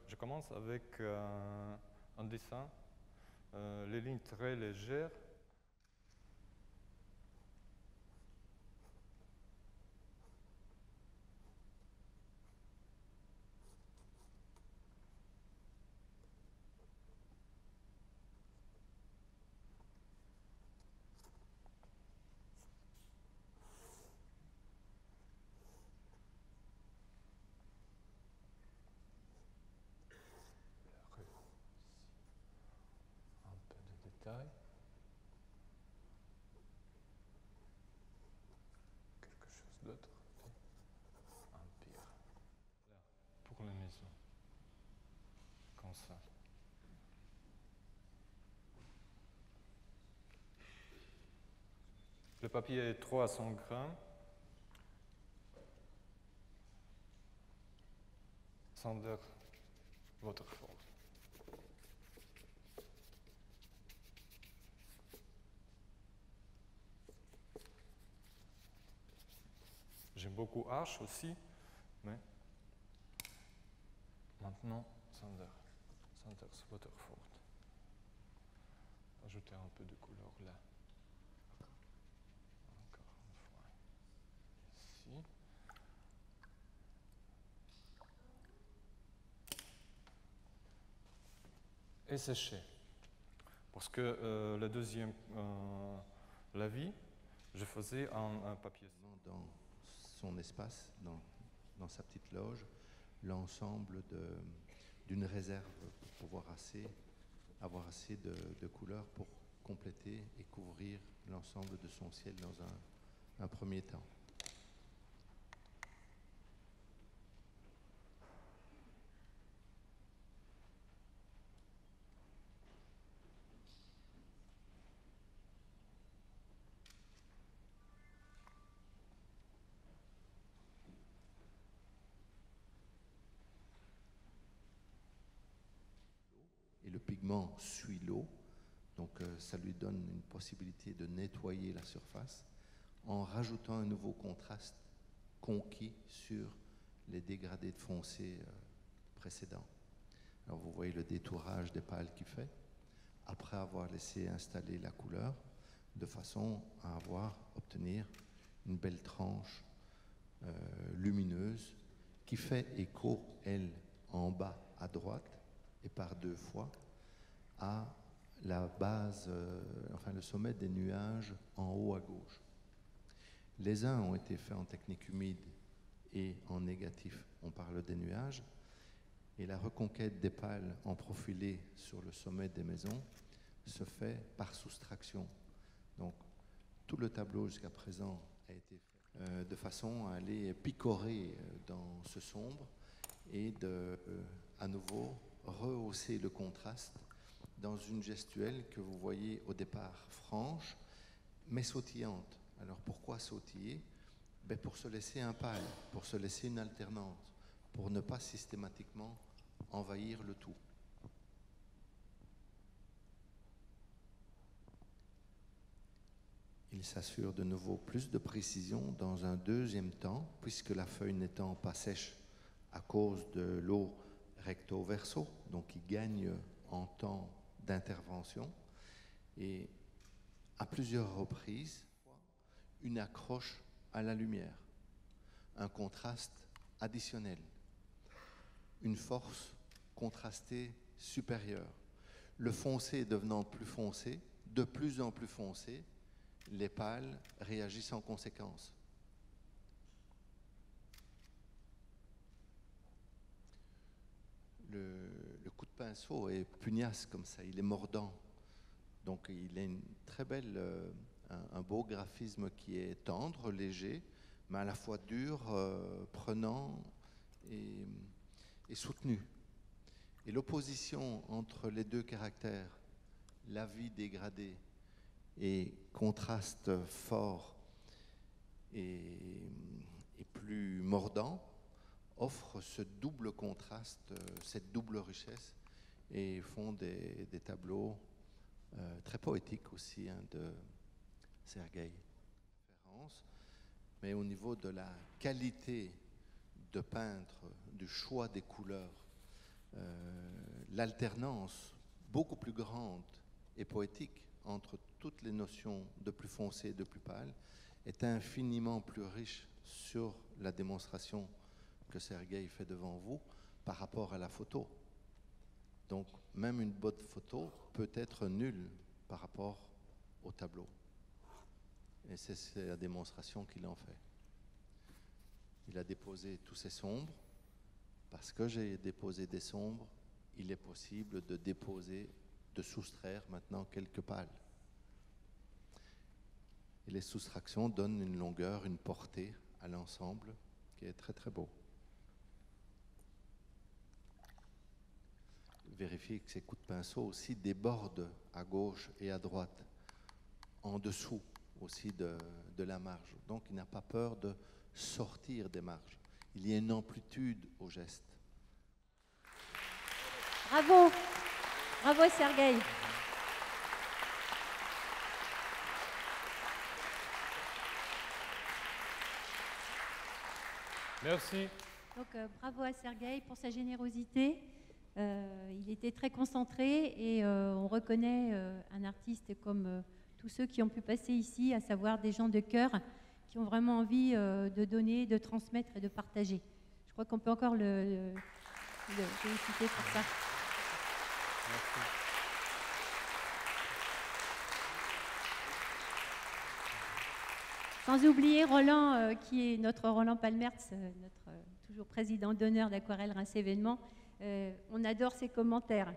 je commence avec un dessin, les lignes très légères. Un peu de détail. Quelque chose d'autre. Empire. Pour les maisons. Comme ça. Le papier est 300 grammes. Sander Waterfall. J'aime beaucoup Arch aussi, mais maintenant Sanders Waterford. Ajouter un peu de couleur là. Encore une fois. Ici. Et sécher. Parce que le deuxième lavis, je faisais un papier. Dans son espace, dans sa petite loge, l'ensemble d'une réserve pour pouvoir avoir assez de couleurs pour compléter et couvrir l'ensemble de son ciel dans un premier temps. Et le pigment suit l'eau, donc ça lui donne une possibilité de nettoyer la surface en rajoutant un nouveau contraste conquis sur les dégradés de foncé précédents. Alors vous voyez le détourage des pales qu'il fait, après avoir laissé installer la couleur, de façon à obtenir une belle tranche lumineuse qui fait écho, elle, en bas à droite, et par deux fois à la base, enfin le sommet des nuages en haut à gauche. Les uns ont été faits en technique humide et en négatif, on parle des nuages, et la reconquête des pales en profilé sur le sommet des maisons se fait par soustraction. Donc tout le tableau jusqu'à présent a été fait de façon à aller picorer dans ce sombre et à nouveau rehausser le contraste dans une gestuelle que vous voyez au départ franche, mais sautillante. Alors pourquoi sautiller? Pour se laisser un pal, pour se laisser une alternance, pour ne pas systématiquement envahir le tout. Il s'assure de nouveau plus de précision dans un deuxième temps, puisque la feuille n'étant pas sèche à cause de l'eau recto verso, donc il gagne en temps d'intervention, et à plusieurs reprises, une accroche à la lumière, un contraste additionnel, une force contrastée supérieure. Le foncé devenant plus foncé, de plus en plus foncé, les pales réagissent en conséquence. Le coup de pinceau est pugnace comme ça, il est mordant. Donc il a une très belle, un beau graphisme qui est tendre, léger, mais à la fois dur, prenant et soutenu. Et l'opposition entre les deux caractères, la vie dégradée et contraste fort et plus mordant, offre ce double contraste, cette double richesse, et font des tableaux très poétiques aussi de Sergueï. Mais au niveau de la qualité de peintre, du choix des couleurs, l'alternance beaucoup plus grande et poétique entre toutes les notions de plus foncé et de plus pâle est infiniment plus riche sur la démonstration que Sergueï fait devant vous par rapport à la photo. Donc, même une bonne photo peut être nulle par rapport au tableau. Et c'est la démonstration qu'il en fait. Il a déposé tous ses sombres. Parce que j'ai déposé des sombres, il est possible de déposer, de soustraire maintenant quelques pâles. Et les soustractions donnent une longueur, une portée à l'ensemble qui est très très beau. Vérifiez que ces coups de pinceau aussi débordent à gauche et à droite, en dessous aussi de la marge. Donc il n'a pas peur de sortir des marges. Il y a une amplitude au geste. Bravo, bravo Sergueï. Merci. Donc bravo à Sergueï pour sa générosité. Il était très concentré et on reconnaît un artiste comme tous ceux qui ont pu passer ici, à savoir des gens de cœur qui ont vraiment envie de donner, de transmettre et de partager. Je crois qu'on peut encore le féliciter pour ça. Merci. Sans oublier Roland, qui est notre Roland Palmertz, notre toujours président d'honneur d'Aquarelle Reims Événements. On adore ses commentaires.